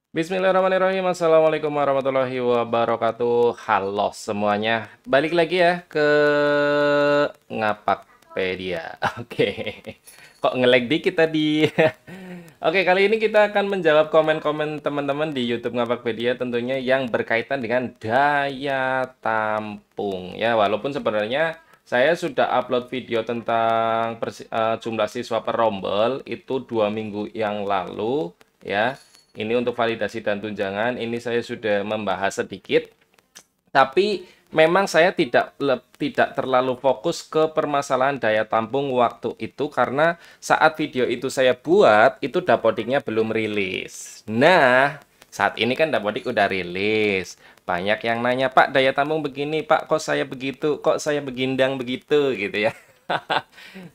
Bismillahirrahmanirrahim. Assalamualaikum warahmatullahi wabarakatuh. Halo semuanya. Balik lagi ya ke Ngapakpedia. Oke. Kok nge-lag dikit tadi? Oke, kali ini kita akan menjawab komen-komen teman-teman di YouTube Ngapakpedia tentunya yang berkaitan dengan daya tampung. Ya, walaupun sebenarnya saya sudah upload video tentang jumlah siswa per rombel itu 2 minggu yang lalu ya. Ini untuk validasi dan tunjangan, ini saya sudah membahas sedikit, tapi memang saya tidak terlalu fokus ke permasalahan daya tampung waktu itu karena saat video itu saya buat, itu Dapodiknya belum rilis. Nah, saat ini kan Dapodik udah rilis. Banyak yang nanya, Pak, daya tampung begini, Pak, kok saya begitu, kok saya begindang begitu, gitu ya.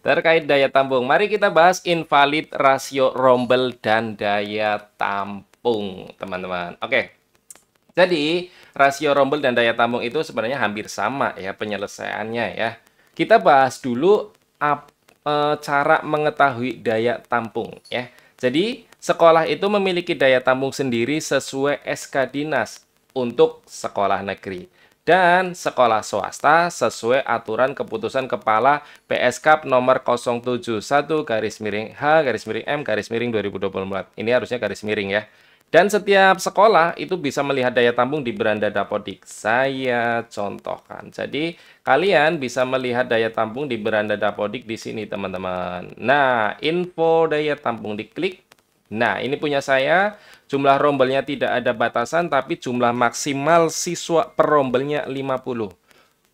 Terkait daya tampung, mari kita bahas invalid, rasio rombel, dan daya tampung, teman-teman. Oke, jadi rasio rombel dan daya tampung itu sebenarnya hampir sama ya penyelesaiannya ya. Kita bahas dulu cara mengetahui daya tampung ya. Jadi, sekolah itu memiliki daya tampung sendiri sesuai SK Dinas untuk sekolah negeri dan sekolah swasta sesuai aturan keputusan Kepala PSKap nomor 071 garis miring H garis miring M garis miring 2024. Ini harusnya garis miring ya. Dan setiap sekolah itu bisa melihat daya tampung di beranda Dapodik. Saya contohkan. Jadi, kalian bisa melihat daya tampung di beranda Dapodik di sini, teman-teman. Nah, info daya tampung diklik. Nah, ini punya saya. Jumlah rombelnya tidak ada batasan, tapi jumlah maksimal siswa per rombelnya 50.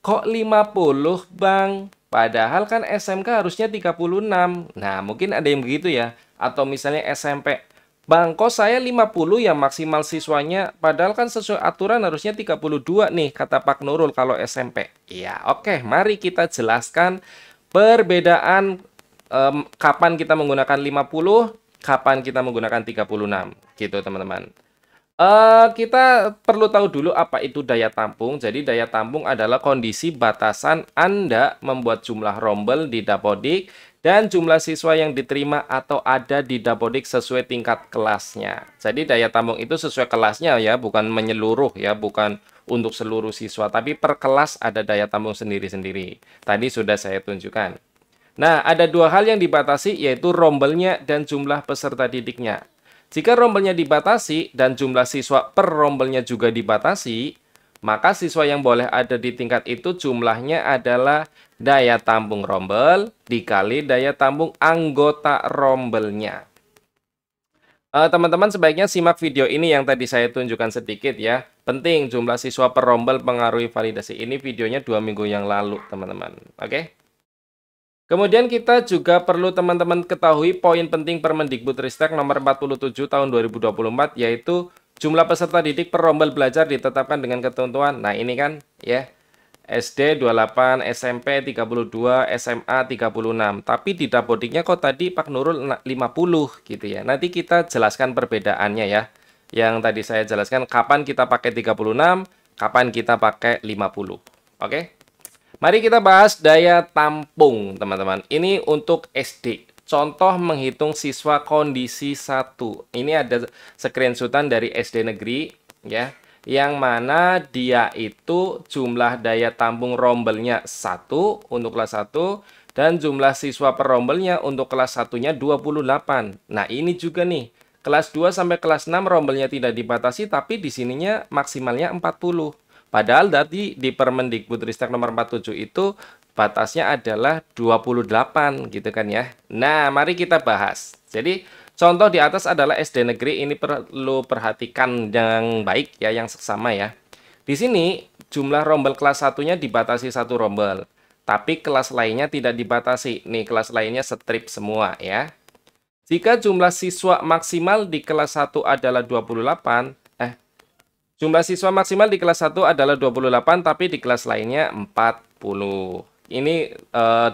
Kok 50, Bang? Padahal kan SMK harusnya 36. Nah, mungkin ada yang begitu ya. Atau misalnya SMP. Bang, kok saya 50 ya maksimal siswanya? Padahal kan sesuai aturan harusnya 32 nih, kata Pak Nurul kalau SMP. Ya, oke. Mari kita jelaskan perbedaan kapan kita menggunakan 50, kapan kita menggunakan 36. Gitu, teman-teman. Kita perlu tahu dulu apa itu daya tampung. Jadi daya tampung adalah kondisi batasan Anda membuat jumlah rombel di Dapodik dan jumlah siswa yang diterima atau ada di Dapodik sesuai tingkat kelasnya. Jadi daya tampung itu sesuai kelasnya ya, bukan menyeluruh ya, bukan untuk seluruh siswa, tapi per kelas ada daya tampung sendiri-sendiri. Tadi sudah saya tunjukkan. Nah, ada dua hal yang dibatasi yaitu rombelnya dan jumlah peserta didiknya. Jika rombelnya dibatasi dan jumlah siswa per rombelnya juga dibatasi, maka siswa yang boleh ada di tingkat itu jumlahnya adalah daya tampung rombel dikali daya tampung anggota rombelnya. Teman-teman sebaiknya simak video ini yang tadi saya tunjukkan sedikit ya. Penting jumlah siswa per rombel pengaruhi validasi. Ini videonya 2 minggu yang lalu, teman-teman. Oke? Kemudian kita juga perlu teman-teman ketahui poin penting Permendikbudristek nomor 47 tahun 2024 yaitu jumlah peserta didik per rombel belajar ditetapkan dengan ketentuan. Nah, ini kan ya. SD 28, SMP 32, SMA 36. Tapi di Dapodiknya kok tadi Pak Nurul 50 gitu ya. Nanti kita jelaskan perbedaannya ya. Yang tadi saya jelaskan kapan kita pakai 36, kapan kita pakai 50. Oke? Mari kita bahas daya tampung, teman-teman. Ini untuk SD. Contoh menghitung siswa kondisi 1. Ini ada screenshotan dari SD negeri, ya. Yang mana dia itu jumlah daya tampung rombelnya 1 untuk kelas 1, dan jumlah siswa per rombelnya untuk kelas 1-nya 28. Nah, ini juga nih. Kelas 2 sampai kelas 6 rombelnya tidak dibatasi, tapi di sininya maksimalnya 40. Padahal tadi di Permendikbudristek nomor 47 itu batasnya adalah 28 gitu kan ya. Nah, mari kita bahas. Jadi, contoh di atas adalah SD negeri, ini perlu perhatikan yang baik ya, yang seksama ya. Di sini jumlah rombel kelas 1-nya dibatasi 1 rombel. Tapi kelas lainnya tidak dibatasi. Nih, kelas lainnya strip semua ya. Jika jumlah siswa maksimal di kelas 1 adalah 28, jumlah siswa maksimal di kelas 1 adalah 28, tapi di kelas lainnya 40. Ini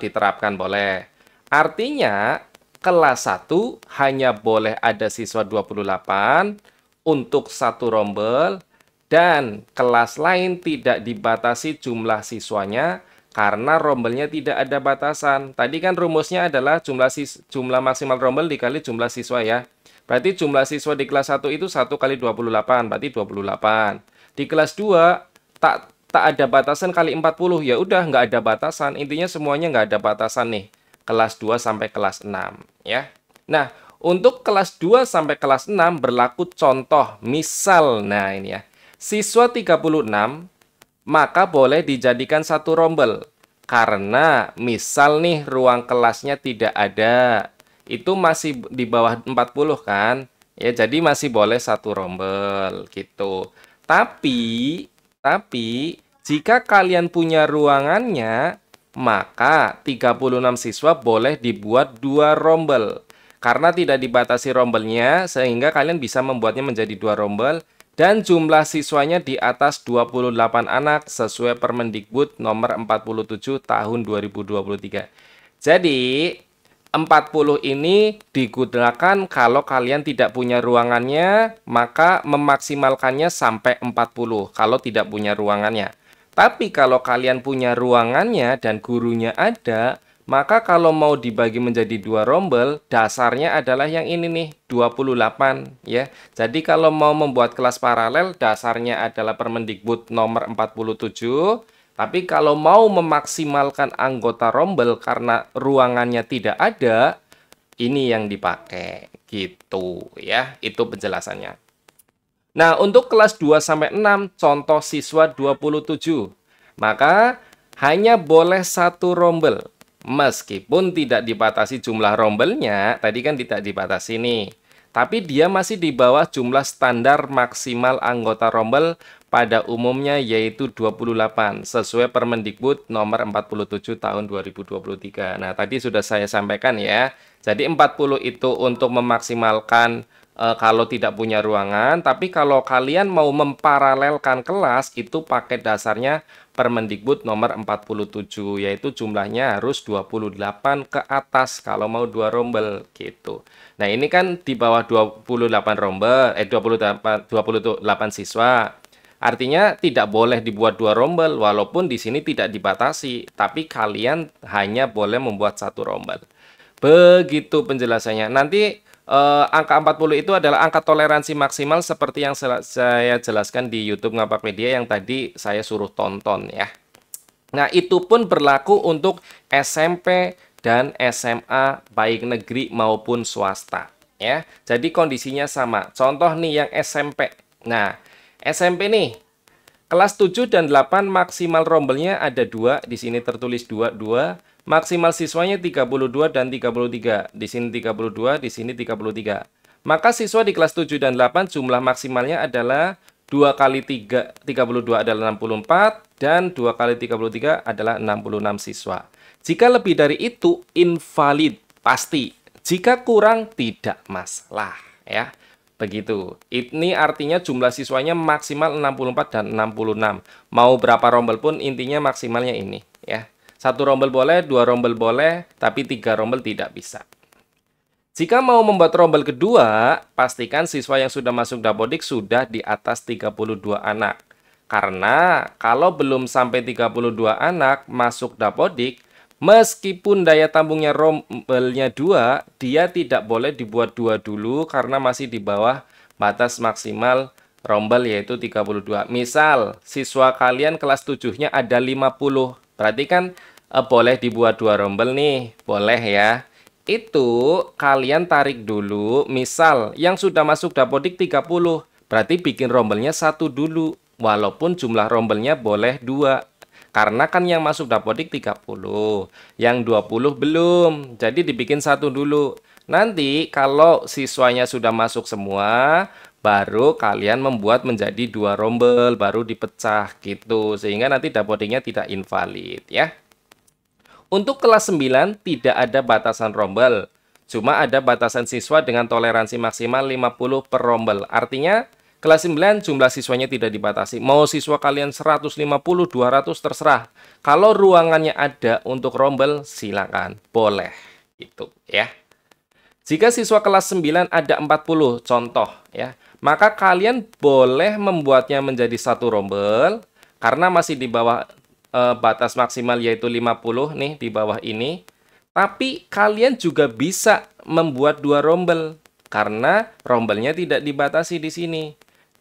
diterapkan boleh. Artinya, kelas 1 hanya boleh ada siswa 28 untuk 1 rombel, dan kelas lain tidak dibatasi jumlah siswanya karena rombelnya tidak ada batasan. Tadi kan rumusnya adalah jumlah maksimal rombel dikali jumlah siswa ya. Berarti jumlah siswa di kelas 1 itu 1 kali 28, berarti 28. Di kelas 2 tak ada batasan kali 40. Ya udah, nggak ada batasan. Intinya semuanya nggak ada batasan nih. Kelas 2 sampai kelas 6 ya. Nah, untuk kelas 2 sampai kelas 6 berlaku contoh. Misal, nah ini ya. Siswa 36 maka boleh dijadikan satu rombel. Karena misal nih ruang kelasnya tidak ada. Itu masih di bawah 40 kan? Ya, jadi masih boleh satu rombel gitu. Tapi jika kalian punya ruangannya, maka 36 siswa boleh dibuat dua rombel. Karena tidak dibatasi rombelnya, sehingga kalian bisa membuatnya menjadi dua rombel. Dan jumlah siswanya di atas 28 anak sesuai Permendikbud nomor 47 tahun 2023. Jadi, 40 ini digunakan kalau kalian tidak punya ruangannya, maka memaksimalkannya sampai 40 kalau tidak punya ruangannya. Tapi kalau kalian punya ruangannya dan gurunya ada, maka kalau mau dibagi menjadi dua rombel, dasarnya adalah yang ini nih, 28 ya. Jadi kalau mau membuat kelas paralel, dasarnya adalah Permendikbud nomor 47. Tapi kalau mau memaksimalkan anggota rombel karena ruangannya tidak ada, ini yang dipakai gitu ya. Itu penjelasannya. Nah, untuk kelas 2 sampai 6, contoh siswa 27. Maka hanya boleh satu rombel. Meskipun tidak dibatasi jumlah rombelnya, tadi kan tidak dibatasi nih. Tapi dia masih di bawah jumlah standar maksimal anggota rombel pada umumnya yaitu 28 sesuai Permendikbud nomor 47 tahun 2023. Nah, tadi sudah saya sampaikan ya. Jadi 40 itu untuk memaksimalkan kalau tidak punya ruangan, tapi kalau kalian mau memparalelkan kelas itu pakai dasarnya Permendikbud nomor 47, yaitu jumlahnya harus 28 ke atas kalau mau dua rombel gitu. Nah, ini kan di bawah 28 rombel, 28 siswa. Artinya tidak boleh dibuat dua rombel, walaupun di sini tidak dibatasi, tapi kalian hanya boleh membuat satu rombel. Begitu penjelasannya. Nanti angka 40 itu adalah angka toleransi maksimal seperti yang saya jelaskan di YouTube Ngapakpedia yang tadi saya suruh tonton ya. Nah, itu pun berlaku untuk SMP dan SMA baik negeri maupun swasta ya. Jadi kondisinya sama. Contoh nih yang SMP. Nah, SMP nih kelas 7 dan 8 maksimal rombelnya ada 2, di sini tertulis 2. Maksimal siswanya 32 dan 33. Di sini 32, di sini 33. Maka siswa di kelas 7 dan 8 jumlah maksimalnya adalah 2 kali 3, 32 adalah 64, dan 2 kali 33 adalah 66 siswa. Jika lebih dari itu, invalid, pasti. Jika kurang, tidak masalah. Ya, begitu. Ini artinya jumlah siswanya maksimal 64 dan 66. Mau berapa rombel pun, intinya maksimalnya ini. Ya. Satu rombel boleh, dua rombel boleh, tapi 3 rombel tidak bisa. Jika mau membuat rombel kedua, pastikan siswa yang sudah masuk Dapodik sudah di atas 32 anak. Karena kalau belum sampai 32 anak masuk Dapodik, meskipun daya tampungnya rombelnya 2, dia tidak boleh dibuat 2 dulu karena masih di bawah batas maksimal rombel yaitu 32. Misal, siswa kalian kelas 7-nya ada 50. Berarti kan boleh dibuat 2 rombel nih, boleh ya. Itu kalian tarik dulu, misal yang sudah masuk Dapodik 30, berarti bikin rombelnya 1 dulu, walaupun jumlah rombelnya boleh 2. Karena kan yang masuk Dapodik 30, yang 20 belum, jadi dibikin 1 dulu. Nanti kalau siswanya sudah masuk semua, baru kalian membuat menjadi 2 rombel, baru dipecah gitu, sehingga nanti Dapodiknya tidak invalid ya. Untuk kelas 9 tidak ada batasan rombel, cuma ada batasan siswa dengan toleransi maksimal 50 per rombel. Artinya kelas 9 jumlah siswanya tidak dibatasi. Mau siswa kalian 150, 200 terserah. Kalau ruangannya ada untuk rombel silakan, boleh. Itu ya. Jika siswa kelas 9 ada 40 contoh ya, maka kalian boleh membuatnya menjadi satu rombel karena masih di bawah batas maksimal yaitu 50 nih di bawah ini. Tapi kalian juga bisa membuat 2 rombel. karena rombelnya tidak dibatasi di sini.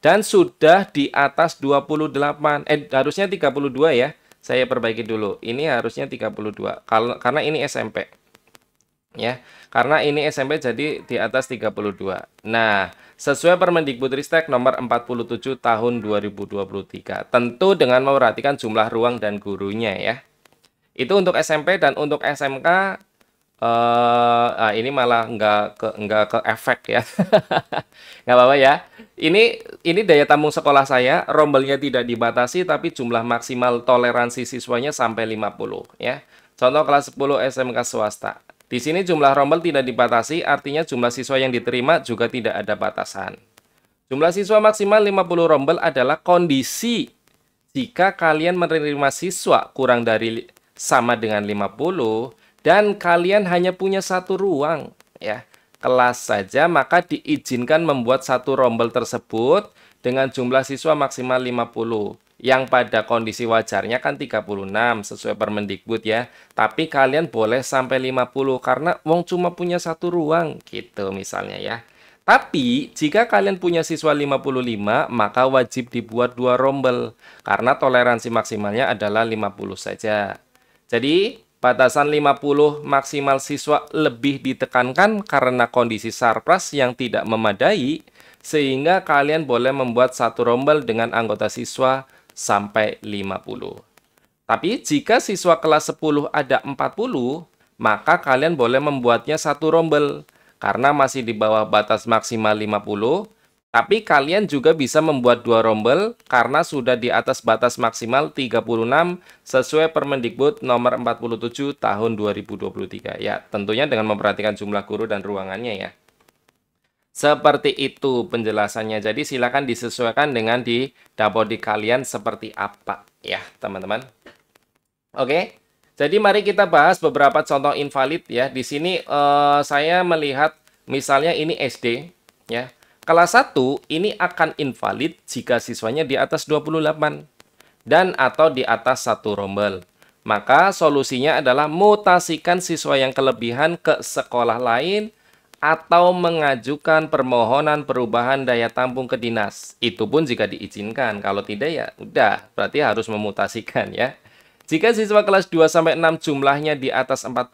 Dan sudah di atas 28, harusnya 32 ya. Saya perbaiki dulu. Ini harusnya 32. Karena ini SMP. Ya, karena ini SMP jadi di atas 32. Nah, sesuai Permendikbudristek nomor 47 tahun 2023. Tentu dengan memperhatikan jumlah ruang dan gurunya ya. Itu untuk SMP dan untuk SMK ini malah nggak ke efek ya. Nggak apa-apa ya. Ini daya tampung sekolah saya, rombelnya tidak dibatasi tapi jumlah maksimal toleransi siswanya sampai 50 ya. Contoh kelas 10 SMK swasta. Di sini jumlah rombel tidak dibatasi, artinya jumlah siswa yang diterima juga tidak ada batasan. Jumlah siswa maksimal 50 rombel adalah kondisi jika kalian menerima siswa kurang dari sama dengan 50 dan kalian hanya punya satu ruang ya kelas saja, maka diizinkan membuat satu rombel tersebut dengan jumlah siswa maksimal 50 yang pada kondisi wajarnya kan 36 sesuai Permendikbud ya, tapi kalian boleh sampai 50 karena wong cuma punya satu ruang gitu misalnya ya. Tapi, jika kalian punya siswa 55, maka wajib dibuat 2 rombel, karena toleransi maksimalnya adalah 50 saja. Jadi, batasan 50 maksimal siswa lebih ditekankan karena kondisi sarpras yang tidak memadai, sehingga kalian boleh membuat satu rombel dengan anggota siswa sampai 50. Tapi, jika siswa kelas 10 ada 40, maka kalian boleh membuatnya satu rombel, karena masih di bawah batas maksimal 50, tapi kalian juga bisa membuat 2 rombel karena sudah di atas batas maksimal 36 sesuai Permendikbud nomor 47 tahun 2023. Ya, tentunya dengan memperhatikan jumlah guru dan ruangannya ya. Seperti itu penjelasannya. Jadi silakan disesuaikan dengan di dapodik kalian seperti apa ya, teman-teman. Oke. Jadi mari kita bahas beberapa contoh invalid ya. Di sini saya melihat misalnya ini SD ya. Kelas 1 ini akan invalid jika siswanya di atas 28 dan atau di atas satu rombel. Maka solusinya adalah mutasikan siswa yang kelebihan ke sekolah lain atau mengajukan permohonan perubahan daya tampung ke dinas. Itu pun jika diizinkan. Kalau tidak ya udah, berarti harus memutasikan ya. Jika siswa kelas 2-6 jumlahnya di atas 40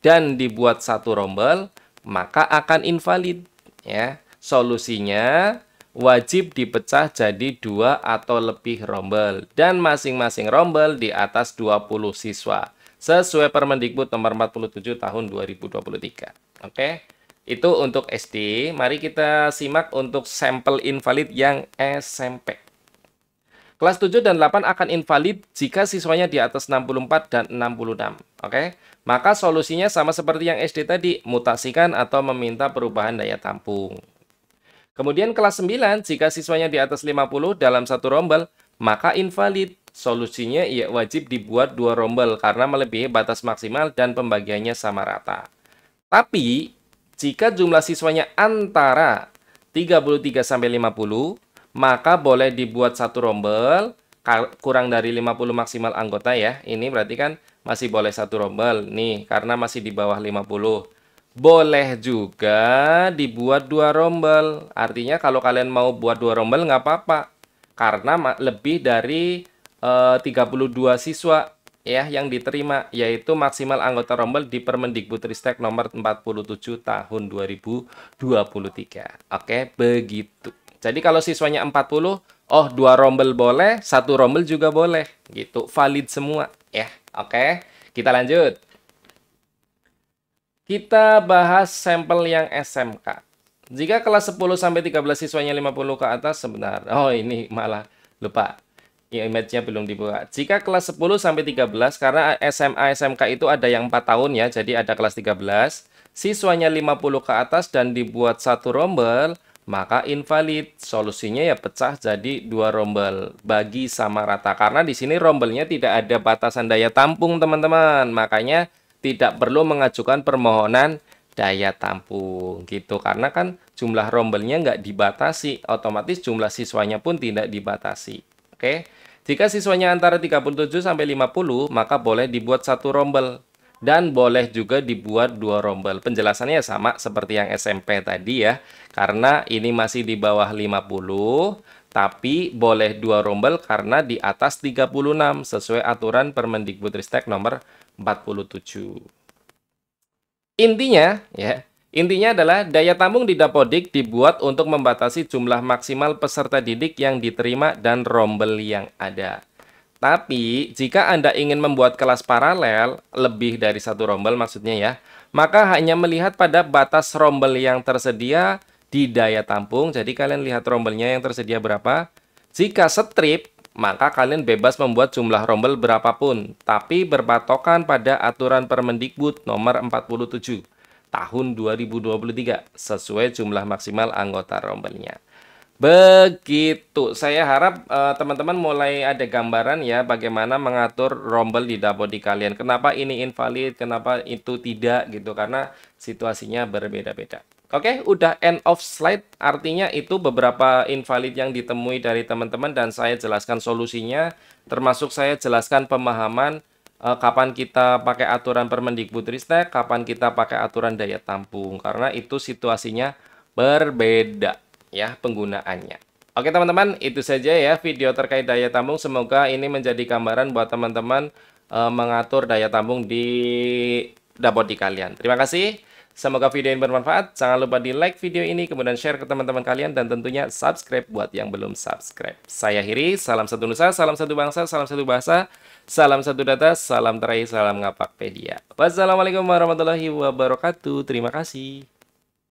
dan dibuat satu rombel, maka akan invalid. Ya. Solusinya wajib dipecah jadi 2 atau lebih rombel. Dan masing-masing rombel di atas 20 siswa. Sesuai Permendikbud nomor 47 tahun 2023. Oke, itu untuk SD. Mari kita simak untuk sampel invalid yang SMP. Kelas 7 dan 8 akan invalid jika siswanya di atas 64 dan 66. Oke? Maka solusinya sama seperti yang SD tadi, mutasikan atau meminta perubahan daya tampung. Kemudian kelas 9, jika siswanya di atas 50 dalam satu rombel, maka invalid. Solusinya ya wajib dibuat 2 rombel karena melebihi batas maksimal dan pembagiannya sama rata. Tapi, jika jumlah siswanya antara 33 sampai 50, maka boleh dibuat satu rombel kurang dari 50 maksimal anggota ya. Ini berarti kan masih boleh satu rombel nih karena masih di bawah 50. Boleh juga dibuat 2 rombel. Artinya kalau kalian mau buat 2 rombel nggak apa-apa. Karena lebih dari 32 siswa ya yang diterima, yaitu maksimal anggota rombel di Permendikbudristek nomor 47 tahun 2023. Oke, begitu. Jadi kalau siswanya 40, 2 rombel boleh, 1 rombel juga boleh. Gitu, valid semua ya. Oke, kita lanjut. Kita bahas sampel yang SMK. Jika kelas 10 sampai 13 siswanya 50 ke atas, sebentar. Oh, ini malah lupa. Ya, image-nya belum dibuka. Jika kelas 10 sampai 13, karena SMA SMK itu ada yang 4 tahun ya, jadi ada kelas 13. Siswanya 50 ke atas dan dibuat satu rombel, maka invalid. Solusinya ya pecah jadi 2 rombel, bagi sama rata. Karena di sini rombelnya tidak ada batasan daya tampung, teman-teman. Makanya tidak perlu mengajukan permohonan daya tampung gitu. Karena kan jumlah rombelnya nggak dibatasi, otomatis jumlah siswanya pun tidak dibatasi. Oke. Jika siswanya antara 37 sampai 50, maka boleh dibuat satu rombel. dan boleh juga dibuat 2 rombel. Penjelasannya sama seperti yang SMP tadi ya, karena ini masih di bawah 50, tapi boleh 2 rombel karena di atas 36 sesuai aturan Permendikbudristek nomor 47. Intinya adalah daya tampung di Dapodik dibuat untuk membatasi jumlah maksimal peserta didik yang diterima dan rombel yang ada. Tapi, jika Anda ingin membuat kelas paralel, lebih dari satu rombel maksudnya ya, maka hanya melihat pada batas rombel yang tersedia di daya tampung. Jadi, kalian lihat rombelnya yang tersedia berapa. Jika strip, maka kalian bebas membuat jumlah rombel berapapun, tapi berpatokan pada aturan Permendikbud nomor 47 tahun 2023, sesuai jumlah maksimal anggota rombelnya. Begitu. Saya harap teman-teman mulai ada gambaran ya bagaimana mengatur rombel di Dapodik kalian. Kenapa ini invalid, kenapa itu tidak gitu. Karena situasinya berbeda-beda. Oke, udah end of slide. Artinya itu beberapa invalid yang ditemui dari teman-teman dan saya jelaskan solusinya. Termasuk saya jelaskan pemahaman kapan kita pakai aturan Permendikbudristek, kapan kita pakai aturan daya tampung. Karena itu situasinya berbeda ya penggunaannya. Oke teman-teman, itu saja ya video terkait daya tampung. Semoga ini menjadi gambaran buat teman-teman mengatur daya tampung di Dapodik kalian. Terima kasih. Semoga video ini bermanfaat. Jangan lupa di like video ini, kemudian share ke teman-teman kalian, dan tentunya subscribe buat yang belum subscribe. Saya Hiri, salam satu nusa, salam satu bangsa, salam satu bahasa, salam satu data, salam terakhir, salam Ngapakpedia. Wassalamualaikum warahmatullahi wabarakatuh. Terima kasih.